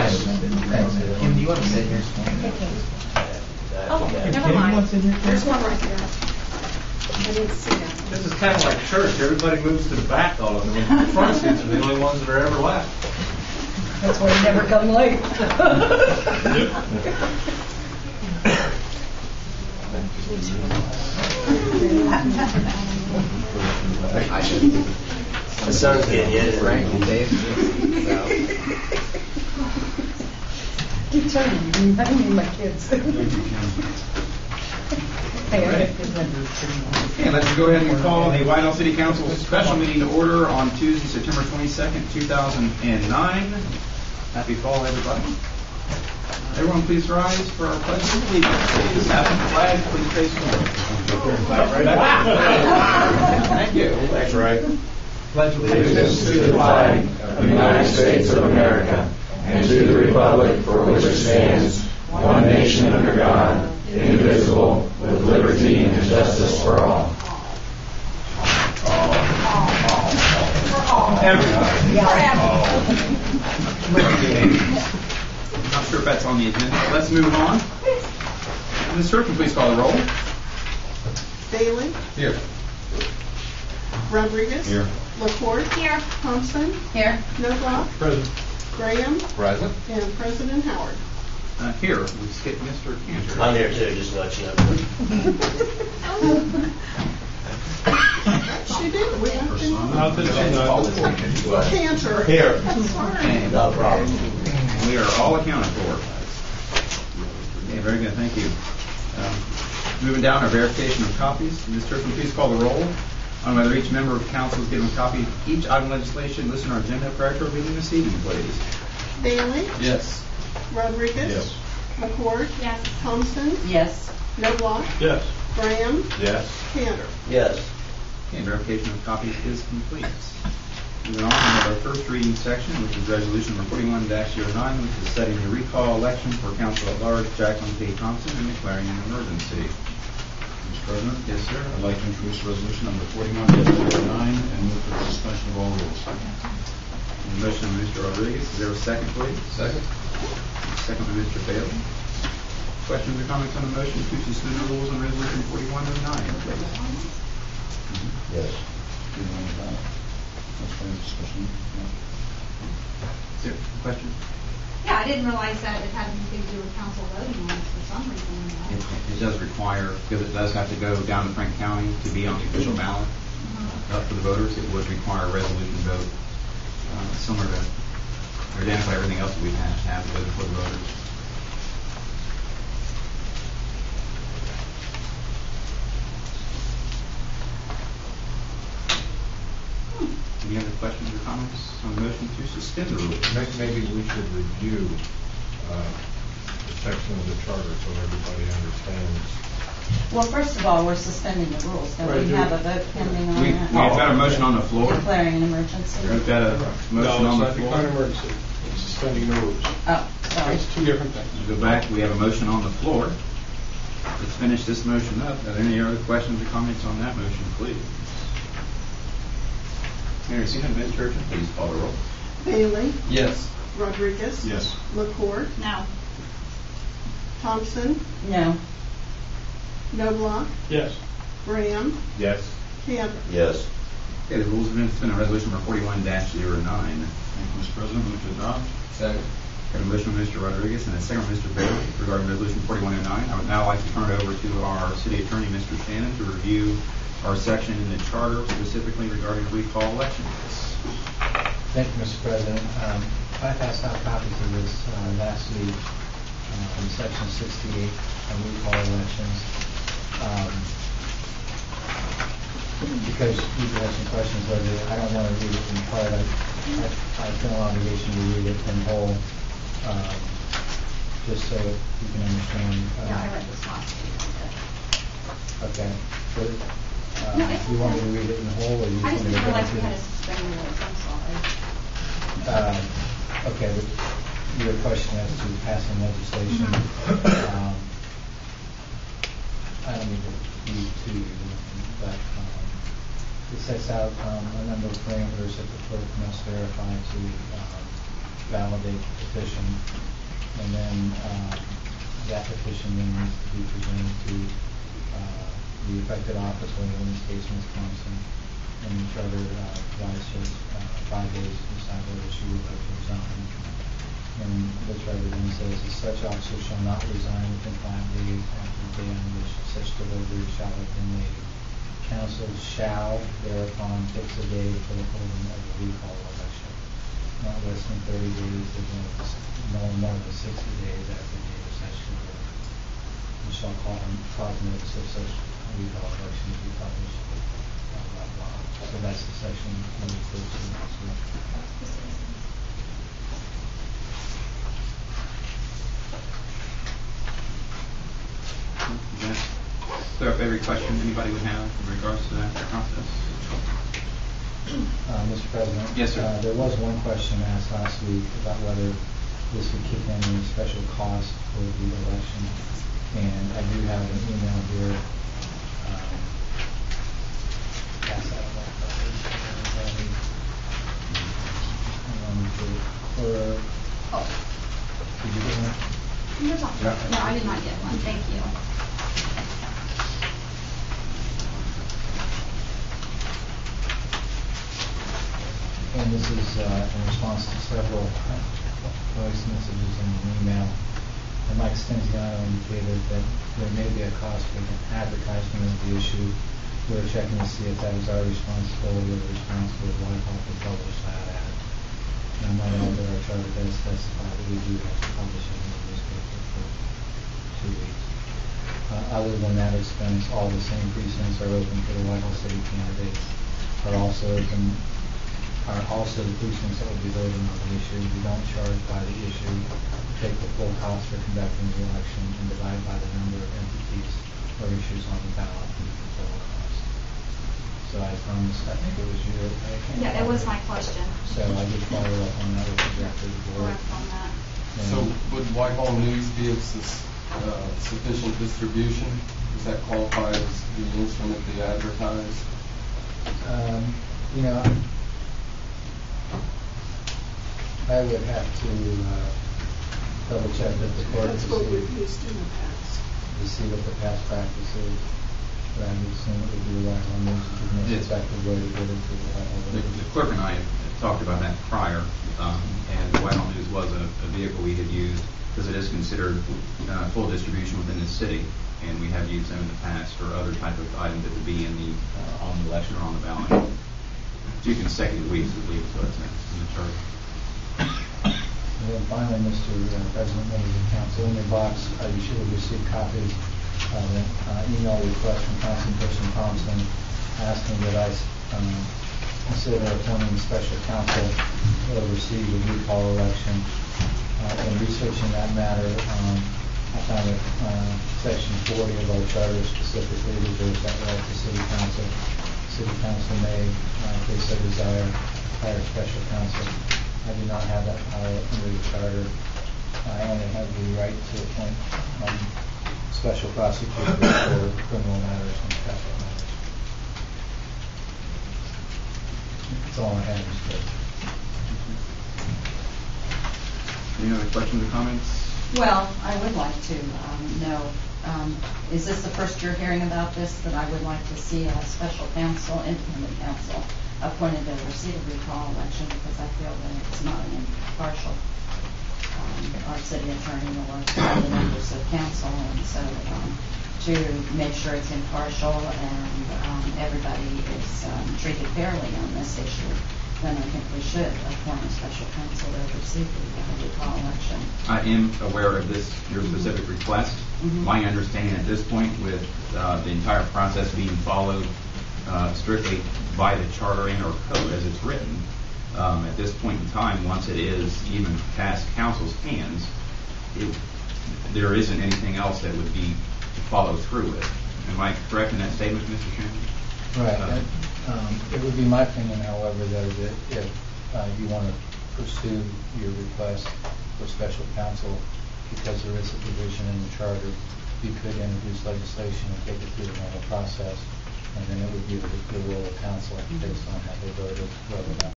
Kim, do you want to sit here? Oh, never mind. There's one right there. I didn't see that. This is kind of like church. Everybody moves to the back all of them. The front seats are the only ones that are ever left. That's why you never come late. I should. The sun's getting in. Frank and Dave. Keep turning. I need my kids. Okay, let's go ahead and call the White House City Council special meeting to order on Tuesday, September 22nd, 2009. Happy fall, everybody. Everyone please rise for our pledge of allegiance. Please have the flag, please face forward. Thank you. That's right. Pledge Allegiance to the flag of the United States of America and to the republic for which it stands, one nation under God, indivisible, with liberty and justice for all. Everybody. Not sure if that's on the agenda. Let's move on. Ms. Turpin, please call the roll. Bailey? Here. Rodriguez? Here. LaCourt? Here. Thompson? Here. Knobloch? Present. Graham? Present. And President Howard. Here. We skipped Mr. Cantor. I'm here too, just to let you know. She did. We have to Nothing. Cantor. Here. Sorry. No problem. We are all accounted for. Okay, very good. Thank you. Moving down, our verification of copies. Ms. Turpin, please call the roll on whether each member of council is given a copy of each item of legislation listed on our agenda prior to our meeting this evening, please. Bailey? Yes. Rodriguez? Yes. LaCourt? Yes. Thompson? Yes. Knobloch? Yes. Graham? Yes. Cantor. Yes. Okay, verification of copies is complete. Moving on, we have our first reading section, which is resolution number 41-09, which is setting the recall election for council at large Jacqueline K. Thompson and declaring an emergency. Mr. President? Yes, sir. I'd like to introduce resolution number 41-09 and move for the suspension of all rules. Motion by Mr. Rodriguez. Is there a second, please? Second. Second by Mr. Bailey. Questions or comments on the motion to suspend the rules on resolution 41-09, please? Yes. Is there a question? Yeah, I didn't realize that it had anything to do with council voting on it for some reason. It does require, because it does have to go down to Frank County to be on the official ballot up for the voters, it would require a resolution vote similar to identify everything else that we have to go before the voters. Any other questions or comments on the motion to suspend the rules? Maybe we should review the section of the charter so everybody understands. Well, first of all, we're suspending the rules. Don't we have a vote pending on We've that? got a motion on the floor. Declaring an emergency. We've got a motion on the it's floor. not an emergency. It's suspending the rules. Oh, sorry. It's two different things. Go back. We have a motion on the floor. Let's finish this motion up. Are there any other questions or comments on that motion, please? Mary, see that, Ms. Turpin, please call the roll. Bailey? Yes. Rodriguez? Yes. LaCourt? No. Thompson? No. Knobloch? Yes. Graham? Yes. Cantor. Yes. Okay, the rules have been suspended on resolution number 41-09. Thank you, Mr. President. Move to adopt. Second. Got a motion from Mr. Rodriguez and a second from Mr. Bailey regarding resolution 4109. I would now like to turn it over to our city attorney, Mr. Shannon, to review our section in the charter specifically regarding recall elections. Thank you, Mr. President. I passed out copies of this last week from section 68 on recall elections. Because you can have some questions over it, I don't want to read it in part. I feel an obligation to read it in whole, just so you can understand. Yeah, I read this last week. Okay. So, No, it's you want me okay. to read it in whole, or you I want just me to didn't go realize we through had it? to suspend the rules. I'm sorry. Okay, but your question as to passing legislation, I don't need to read to you, but it sets out a number of parameters that the clerk must verify to validate the petition. and then that petition then needs to be presented to the affected office, or in this case, Ms. Thompson, and the charter provides us 5 days to decide whether she would like to resign. And the charter then says, as such officer shall not resign within 5 days after the day on which such delivery shall have been made. Council shall thereupon fix a day for the holding of the recall election, not less than 30 days, no more than 60 days after the date of such delivery. And shall cause notice of such recall election to be published. Blah, blah, blah. So that's the section we refer to next week. Clear up every question anybody would have in regards to that process. Mr. President? Yes, sir. There was one question asked last week about whether this would kick in any special cost for the election. And I do have an email here. Pass that along to everybody. Did you get one? You're talking. No, I did not get one. Thank you. And this is in response to several voice messages and an email. And Mike Stenziano indicated that there may be a cost for the advertisement of the issue. We're checking to see if that is our responsibility or the responsibility of Whitehall to publish that ad. And I might add that our charter does specify that we do have to publish it in the newspaper for 2 weeks. Other than that expense, all the same precincts are open for the Whitehall City candidates. Are also the precincts that will be voting on the issue. We don't charge by the issue. Take the full cost for conducting the election and divide by the number of entities or issues on the ballot and the total cost. So I promised, I think it was you. Yeah, it was my question. So I did follow up on that with the director of the board. Correct on that. So would Whitehall News be of sufficient distribution? Does that qualify as the instrument they advertise? I would have to double check that the court That's what we've used in the past. to see what the past practice is. But I would assume it would be Whitehall News to the most effective way to get it to the Whitehall. The clerk and I had talked about that prior, and Whitehall News was a vehicle we had used because it is considered full distribution within the city, and we have used them in the past for other type of items that would be in the on the election or on the ballot. 2 consecutive weeks would leave so that's next in the chart. And then finally, Mr. President, members of council, in your box, you should have received copies of an email request from Councilperson Thompson asking that I consider appointing a special counsel to oversee the recall election. In researching that matter, I found that Section 40 of our charter specifically reserves that right to City Council. City Council may, if they so desire, hire a special counsel. I do not have that power under the charter. I only have the right to appoint special prosecutors for criminal matters and capital matters. That's all I have, Mr. President. Any other questions or comments? Well, I would like to know, is this the first you're hearing about this, that I would like to see a special counsel, independent counsel, appointed to oversee the recall election, because I feel that it's not an impartial, our city attorney or the members of council, and so to make sure it's impartial and everybody is treated fairly on this issue, then I think we should appoint a special counsel to oversee the recall election. I am aware of this, your specific request. Mm-hmm. My understanding at this point, with the entire process being followed strictly by the charter and or code as it's written, at this point in time, once it is even past council's hands, there isn't anything else that would be to follow through with. Am I correct in that statement, Mr. Chairman? Right. It would be my opinion, however, that if you want to pursue your request for special counsel, because there is a provision in the charter, you could introduce legislation and take it through the normal process, and then it would be the role of council based on how they voted, whether or not